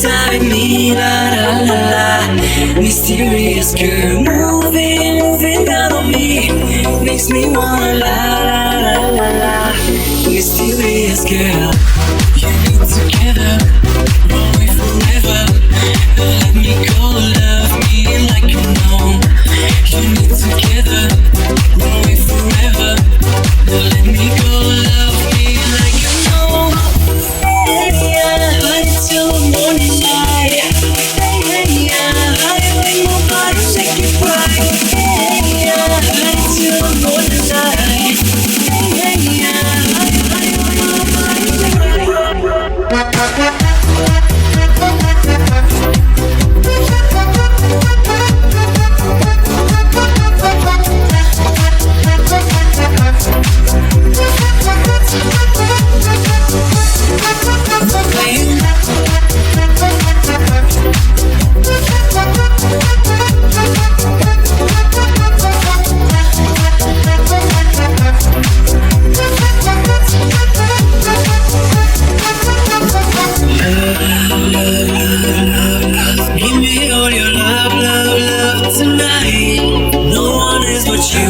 inside me, la la la la. Mysterious girl, moving down on me, makes me wanna la la la la la. Mysterious girl, you need together, run away forever. Let me go, love me like you know. You need together, run away forever. Let me go, love me like you know. Yeah, until the morning light. Yeah, I my body shake it right. Yeah, until the morning light. Yeah, my body shake it right. Give me all your love, love, love tonight. No one is but you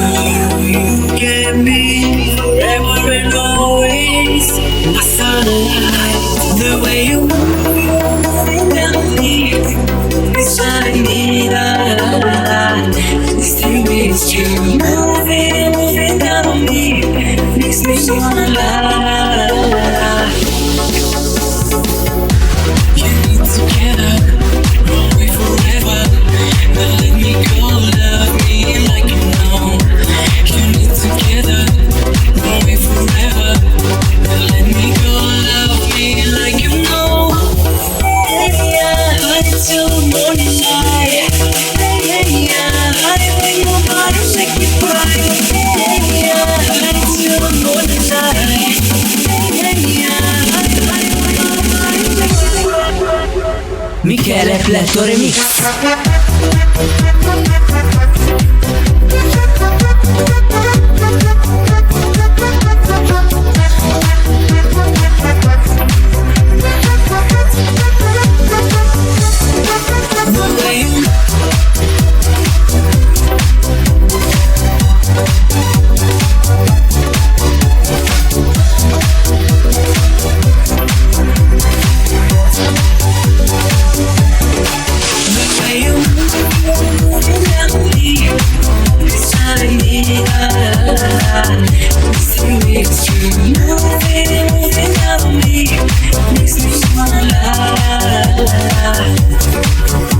get me forever and always. My sunlight, the way you move down me, inside me, la la la la. This thing is you moving down on me, makes me wanna la la la la. Together, run away forever. Now let me go, love me like you know. You need together, run away forever. Now let me go, love me like you know. Yeah, until the morning light. Yeah, I make my body shake it right. Yeah, until the morning light. Yeah, I make my body shake it right. Michele Pletto Remix. Moving down on me, makes me wanna la la la la.